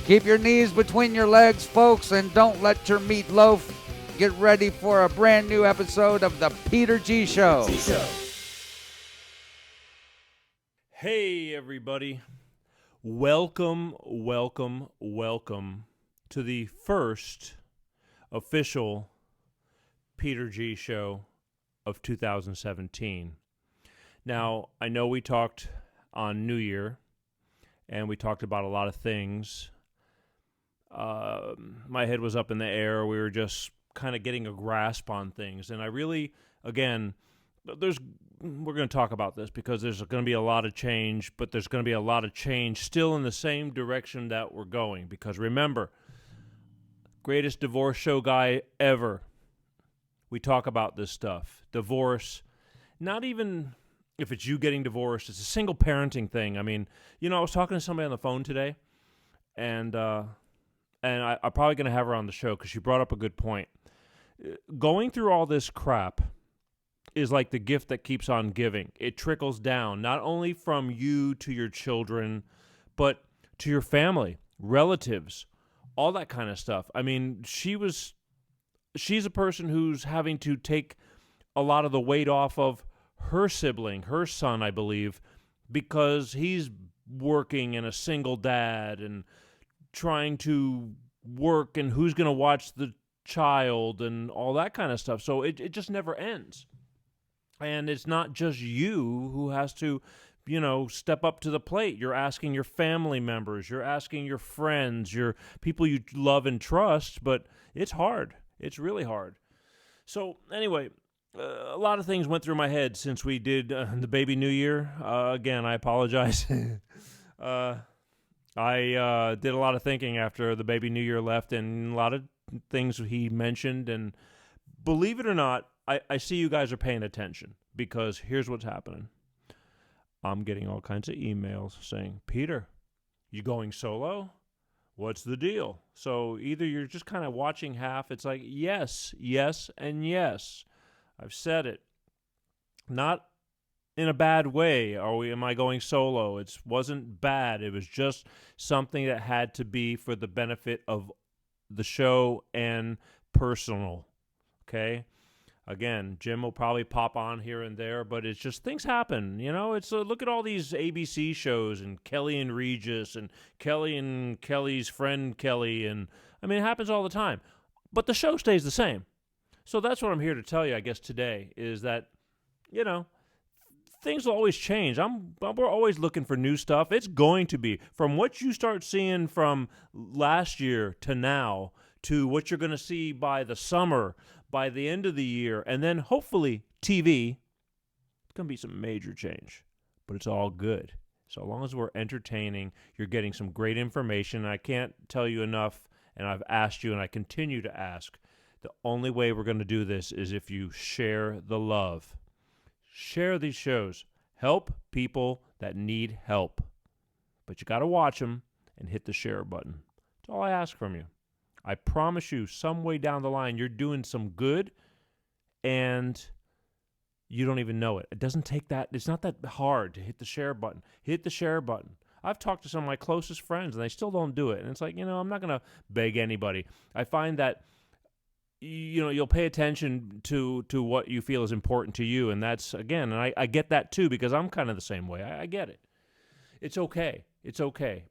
Keep your knees between your legs, folks, and don't let your meat loaf. Get ready for a brand new episode of The Peter G. Show. Hey, everybody. Welcome to the first official Peter G. Show of 2017. Now, I know we talked on New Year, and we talked about a lot of things. My head was up in the air. We were just kind of getting a grasp on things. And I really, again, we're going to talk about this because there's going to be a lot of change, but there's going to be a lot of change still in the same direction that we're going. Because remember, greatest divorce show guy ever. We talk about this stuff. Divorce, not even if it's you getting divorced, it's a single parenting thing. I mean, I was talking to somebody on the phone today, and I'm probably going to have her on the show because she brought up a good point. Going through all this crap is like the gift that keeps on giving. It trickles down, not only from you to your children, but to your family, relatives, all that kind of stuff. I mean, she's a person who's having to take a lot of the weight off of her sibling, her son, I believe, because he's working and a single dad and trying to work and who's going to watch the child and all that kind of stuff. So it just never ends. And it's not just you who has to, step up to the plate. You're asking your family members, you're asking your friends, your people you love and trust, but it's hard. It's really hard. So anyway, a lot of things went through my head since we did the Baby New Year. Again, I apologize. I did a lot of thinking after the Baby New Year left, and a lot of things he mentioned. And believe it or not, I see you guys are paying attention because here's what's happening. I'm getting all kinds of emails saying, Peter, you going solo? What's the deal? So either you're just kind of watching half. It's like, yes, and yes. I've said it. Not in a bad way. Am I going solo? It wasn't bad. It was just something that had to be for the benefit of the show and personal. Okay? Again, Jim will probably pop on here and there, but it's just things happen. It's look at all these ABC shows and Kelly and Regis and Kelly and Kelly's friend Kelly. And I mean, it happens all the time. But the show stays the same. So that's what I'm here to tell you, I guess, today is that, things will always change. We're always looking for new stuff. It's going to be from what you start seeing from last year to now to what you're going to see by the summer, by the end of the year, and then hopefully TV. It's going to be some major change, but it's all good. So long as we're entertaining, you're getting some great information. I can't tell you enough, and I've asked you, and I continue to ask. The only way we're going to do this is if you share the love. Share these shows. Help people that need help. But you got to watch them and hit the share button. That's all I ask from you. I promise you, some way down the line, you're doing some good, and you don't even know it. It doesn't take that. It's not that hard to hit the share button. Hit the share button. I've talked to some of my closest friends, and they still don't do it. And it's like, I'm not going to beg anybody. I find that you'll pay attention to what you feel is important to you, and that's, again, and I get that too because I'm kind of the same way. I get it. It's okay,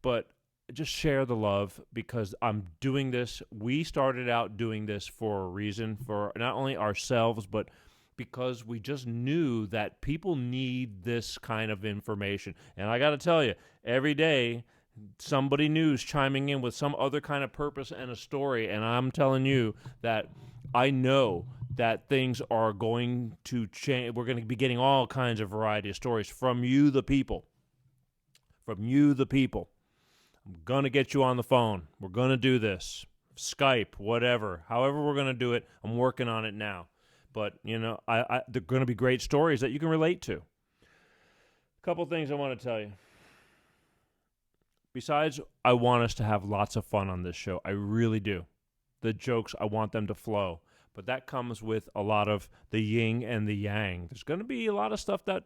but just share the love because I'm doing this. We started out doing this for a reason, for not only ourselves, but because we just knew that people need this kind of information. And I got to tell you, every day somebody new's chiming in with some other kind of purpose and a story, and I'm telling you that I know that things are going to change. We're going to be getting all kinds of variety of stories from you, the people. From you, the people. I'm going to get you on the phone. We're going to do this. Skype, whatever. However we're going to do it, I'm working on it now. But, they're going to be great stories that you can relate to. A couple things I want to tell you. Besides, I want us to have lots of fun on this show. I really do. The jokes, I want them to flow. But that comes with a lot of the yin and the yang. There's going to be a lot of stuff that,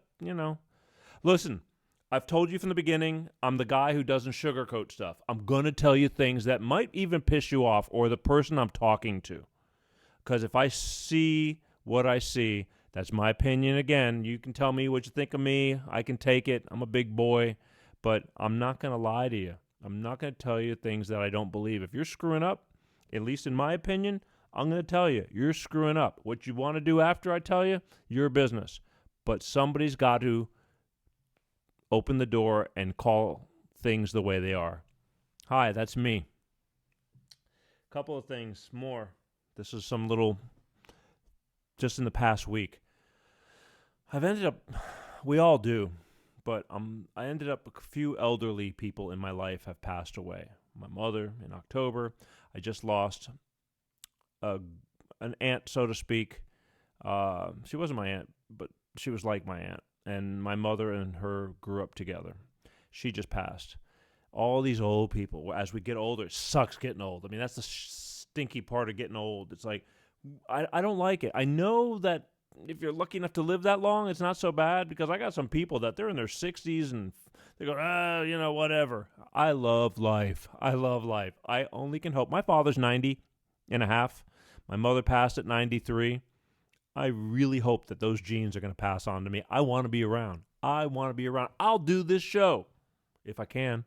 Listen, I've told you from the beginning, I'm the guy who doesn't sugarcoat stuff. I'm going to tell you things that might even piss you off or the person I'm talking to. Because if I see what I see, that's my opinion. Again, you can tell me what you think of me. I can take it. I'm a big boy. But I'm not going to lie to you. I'm not going to tell you things that I don't believe. If you're screwing up, at least in my opinion, I'm going to tell you, you're screwing up. What you want to do after I tell you, your business. But somebody's got to open the door and call things the way they are. Hi, that's me. Couple of things more. This is some little, just in the past week. I've ended up, we all do, but I ended up, a few elderly people in my life have passed away. My mother in October. I just lost an aunt, so to speak. She wasn't my aunt, but she was like my aunt. And my mother and her grew up together. She just passed. All these old people, as we get older, it sucks getting old. I mean, that's the stinky part of getting old. It's like, I don't like it. I know that if you're lucky enough to live that long, it's not so bad, because I got some people that they're in their 60s and they go, whatever. I love life. I love life. I only can hope. My father's 90 and a half. My mother passed at 93. I really hope that those genes are going to pass on to me. I want to be around. I want to be around. I'll do this show. If I can,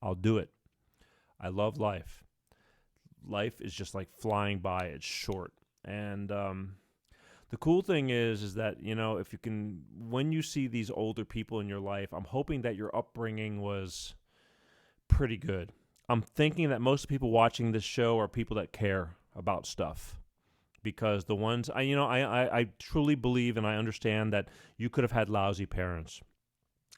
I'll do it. I love life. Life is just like flying by. It's short. And the cool thing is that, if you can, when you see these older people in your life, I'm hoping that your upbringing was pretty good. I'm thinking that most people watching this show are people that care about stuff. Because the ones, I truly believe and I understand that you could have had lousy parents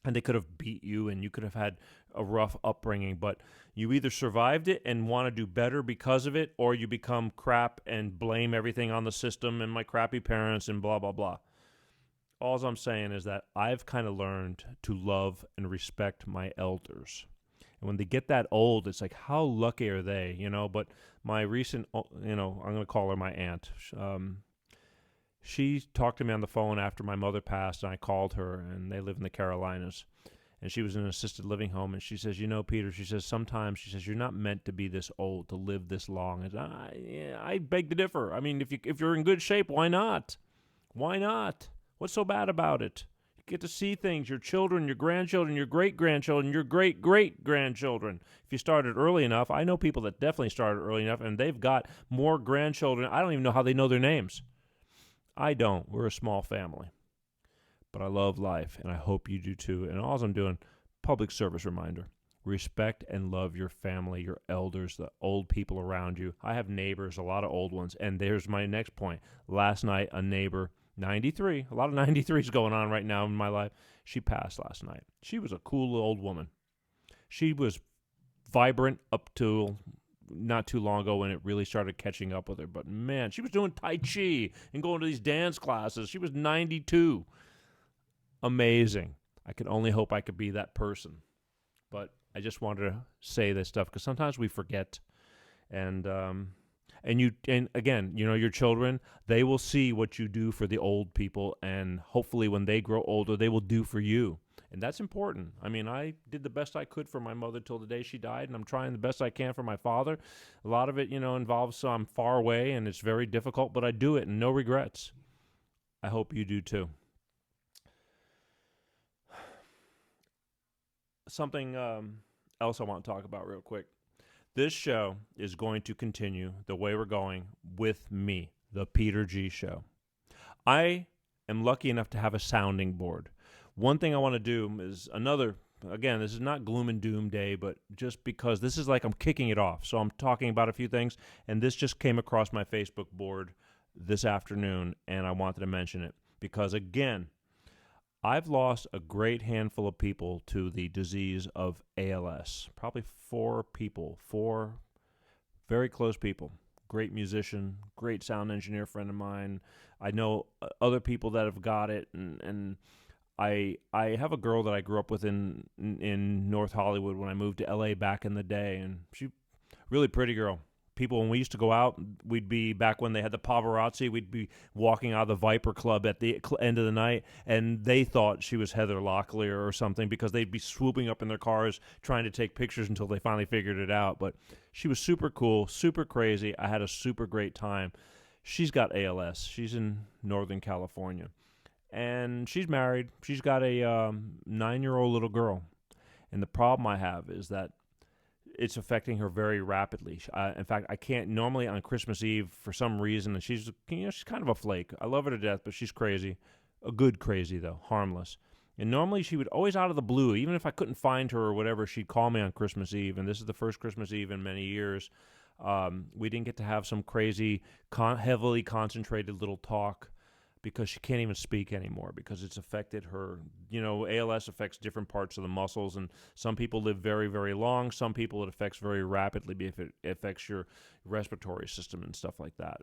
and they could have beat you and you could have had a rough upbringing, but you either survived it and want to do better because of it, or you become crap and blame everything on the system and my crappy parents and blah, blah, blah. All I'm saying is that I've kind of learned to love and respect my elders. And when they get that old, it's like, how lucky are they, But my recent, I'm going to call her my aunt. She talked to me on the phone after my mother passed, and I called her, and they live in the Carolinas. And she was in an assisted living home, and she says, Peter, she says, sometimes, she says, you're not meant to be this old, to live this long. And I beg to differ. I mean, if you're in good shape, why not? Why not? What's so bad about it? Get to see things, your children, your grandchildren, your great-grandchildren, your great-great-grandchildren. If you started early enough, I know people that definitely started early enough, and they've got more grandchildren. I don't even know how they know their names. I don't. We're a small family. But I love life, and I hope you do too. And all I'm doing, public service reminder, respect and love your family, your elders, the old people around you. I have neighbors, a lot of old ones, and there's my next point. Last night, a neighbor, 93. A lot of 93s going on right now in my life. She passed last night. She was a cool old woman. She was vibrant up to not too long ago when it really started catching up with her. But, man, she was doing Tai Chi and going to these dance classes. She was 92. Amazing. I could only hope I could be that person. But I just wanted to say this stuff because sometimes we forget. And again, your children, they will see what you do for the old people, and hopefully when they grow older, they will do for you. And that's important. I mean, I did the best I could for my mother till the day she died, and I'm trying the best I can for my father. A lot of it, involves I'm far away, and it's very difficult, but I do it, and no regrets. I hope you do too. Something else I want to talk about real quick. This show is going to continue the way we're going with me, the Peter G. Show. I am lucky enough to have a sounding board. One thing I want to do is again, this is not gloom and doom day, but just because this is like I'm kicking it off. So I'm talking about a few things, and this just came across my Facebook board this afternoon, and I wanted to mention it because, again, I've lost a great handful of people to the disease of ALS. Probably 4 people, 4 very close people. Great musician, great sound engineer friend of mine. I know other people that have got it, and I have a girl that I grew up with in North Hollywood when I moved to LA back in the day, and she really pretty girl. people, when we used to go out, we'd be, back when they had the paparazzi, we'd be walking out of the Viper Club at the end of the night, and they thought she was Heather Locklear or something, because they'd be swooping up in their cars trying to take pictures until they finally figured it out. But she was super cool, super crazy. I had a super great time. She's got ALS. She's in Northern California, and she's married. She's got a 9-year-old little girl. And the problem I have is that it's affecting her very rapidly. In fact, I can't normally on Christmas Eve for some reason, and she's kind of a flake. I love her to death, but she's crazy. A good crazy, though, harmless. And normally she would always, out of the blue, even if I couldn't find her or whatever, she'd call me on Christmas Eve. And this is the first Christmas Eve in many years. We didn't get to have some crazy, heavily concentrated little talk, because she can't even speak anymore, because it's affected her. ALS affects different parts of the muscles, and some people live very, very long. Some people it affects very rapidly if it affects your respiratory system and stuff like that.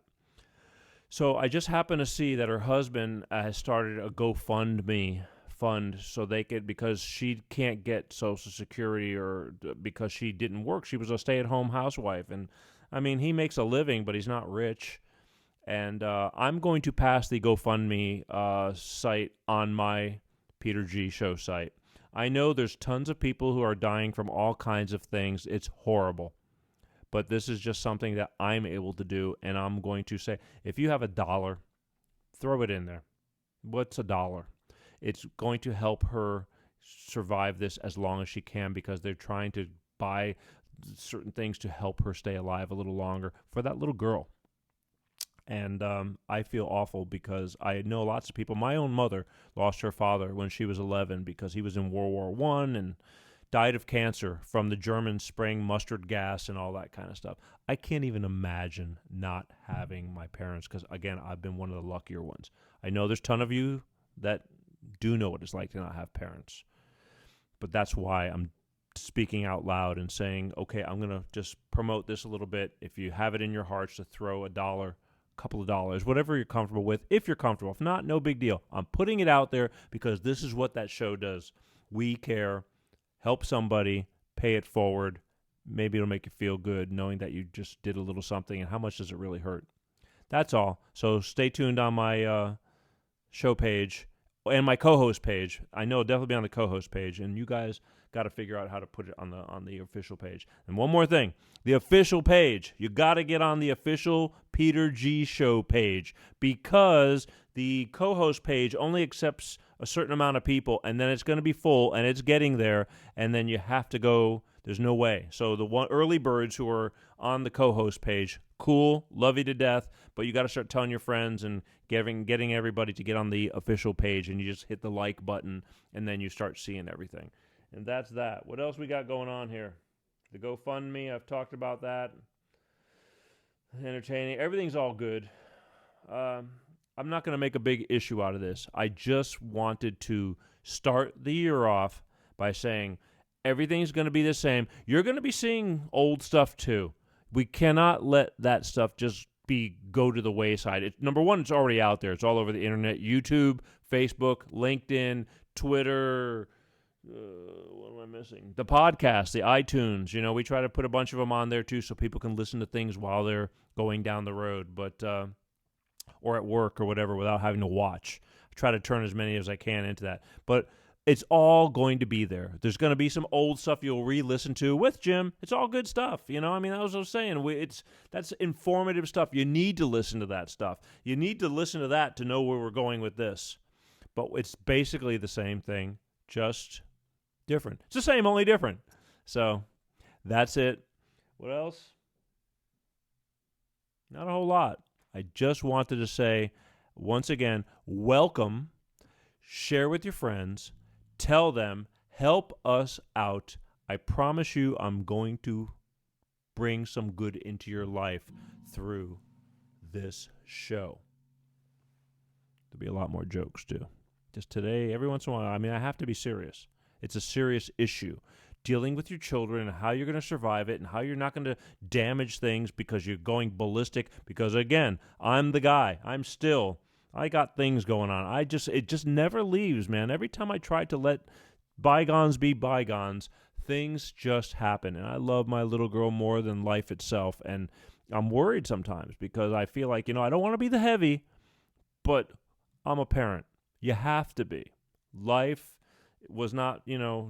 So I just happened to see that her husband has started a GoFundMe fund, so they could, because she can't get Social Security, or because she didn't work. She was a stay-at-home housewife, and I mean, he makes a living, but he's not rich. And I'm going to pass the GoFundMe site on my Peter G. Show site. I know there's tons of people who are dying from all kinds of things. It's horrible. But this is just something that I'm able to do, and I'm going to say, if you have $1, throw it in there. What's $1? It's going to help her survive this as long as she can, because they're trying to buy certain things to help her stay alive a little longer for that little girl. And I feel awful, because I know lots of people. My own mother lost her father when she was 11, because he was in World War I and died of cancer from the Germans spraying mustard gas and all that kind of stuff. I can't even imagine not having my parents, because, again, I've been one of the luckier ones. I know there's a ton of you that do know what it's like to not have parents. But that's why I'm speaking out loud and saying, okay, I'm going to just promote this a little bit. If you have it in your hearts to throw $1, couple of dollars, whatever you're comfortable with, if you're comfortable. If not, no big deal. I'm putting it out there because this is what that show does. We care, help somebody, pay it forward. Maybe it'll make you feel good knowing that you just did a little something, and how much does it really hurt? That's all. So stay tuned on my show page and my co-host page. I know it'll definitely be on the co-host page, and you guys got to figure out how to put it on the official page. And one more thing, the official page. You got to get on the official Peter G. Show page, because the co-host page only accepts a certain amount of people, and then it's going to be full, and it's getting there, and then you have to go. There's no way. So the early birds who are on the co-host page, cool, love you to death, but you got to start telling your friends and getting everybody to get on the official page, and you just hit the like button, and then you start seeing everything. And that's that. What else we got going on here? The GoFundMe, I've talked about that. Entertaining. Everything's all good. I'm not going to make a big issue out of this. I just wanted to start the year off by saying everything's going to be the same. You're going to be seeing old stuff too. We cannot let that stuff just go to the wayside. Number one, it's already out there. It's all over the internet. YouTube, Facebook, LinkedIn, Twitter. What am I missing? The podcast, the iTunes. We try to put a bunch of them on there too, so people can listen to things while they're going down the road, but or at work or whatever, without having to watch. I try to turn as many as I can into that, but it's all going to be there. There's going to be some old stuff you'll re-listen to with Jim. It's all good stuff. I mean, that was what I was saying. That's informative stuff. You need to listen to that stuff. You need to listen to that to know where we're going with this. But it's basically the same thing, just different. It's the same, only different. So that's it. What else? Not a whole lot. I just wanted to say, once again, welcome. Share with your friends. Tell them. Help us out. I promise you I'm going to bring some good into your life through this show. There'll be a lot more jokes, too. Just today, every once in a while, I have to be serious. It's a serious issue. Dealing with your children and how you're going to survive it and how you're not going to damage things because you're going ballistic. Because, again, I'm the guy. I got things going on. It just never leaves, man. Every time I try to let bygones be bygones, Things just happen, and I love my little girl more than life itself, and I'm worried sometimes because I feel like, I don't want to be the heavy, but I'm a parent. You have to be. Life was not,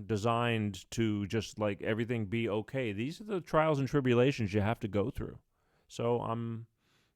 designed to just like everything be okay. These are the trials and tribulations you have to go through. So I'm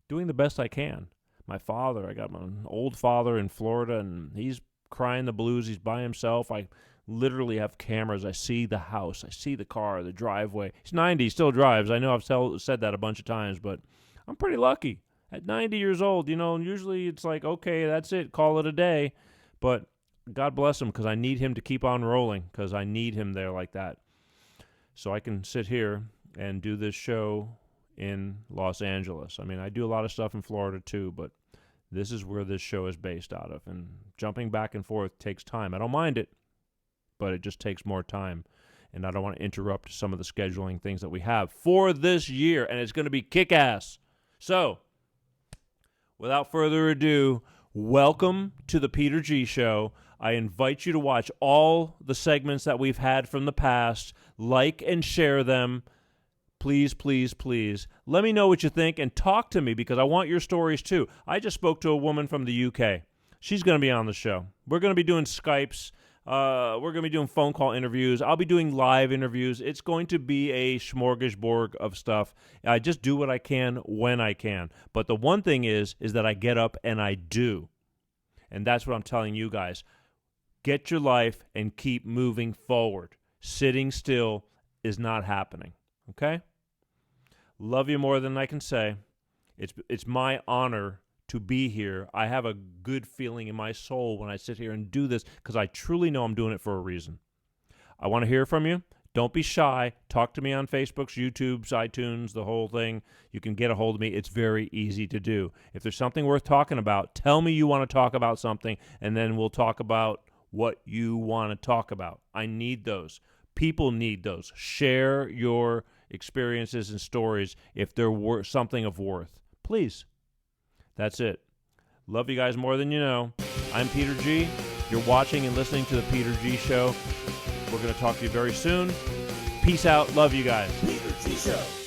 doing the best I can. I got my old father in Florida, and he's crying the blues. He's by himself. I literally have cameras. I see the house. I see the car, the driveway. He's 90. He still drives. I know I've said that a bunch of times, but I'm pretty lucky. At 90 years old, usually it's like, okay, that's it. Call it a day. But God bless him, because I need him to keep on rolling, because I need him there like that. So I can sit here and do this show in Los Angeles. I mean, I do a lot of stuff in Florida too, but this is where this show is based out of. And jumping back and forth takes time. I don't mind it, but it just takes more time. And I don't want to interrupt some of the scheduling things that we have for this year, and it's going to be kick-ass. So, without further ado, welcome to the Peter G. Show. I invite you to watch all the segments that we've had from the past, like and share them. Please, please, please. Let me know what you think and talk to me, because I want your stories too. I just spoke to a woman from the UK. She's going to be on the show. We're going to be doing Skypes. We're going to be doing phone call interviews. I'll be doing live interviews. It's going to be a smorgasbord of stuff. I just do what I can when I can. But the one thing is that I get up and I do. And that's what I'm telling you guys. Get your life and keep moving forward. Sitting still is not happening. Okay? Love you more than I can say. It's my honor to be here. I have a good feeling in my soul when I sit here and do this, because I truly know I'm doing it for a reason. I want to hear from you. Don't be shy. Talk to me on Facebook's, YouTube's, iTunes, the whole thing. You can get a hold of me. It's very easy to do. If there's something worth talking about, tell me you want to talk about something, and then we'll talk about what you want to talk about. I need those. People need those. Share your experiences and stories if they're something of worth. Please. That's it. Love you guys more than you know. I'm Peter G. You're watching and listening to the Peter G. Show. We're going to talk to you very soon. Peace out. Love you guys. Peter G. Show.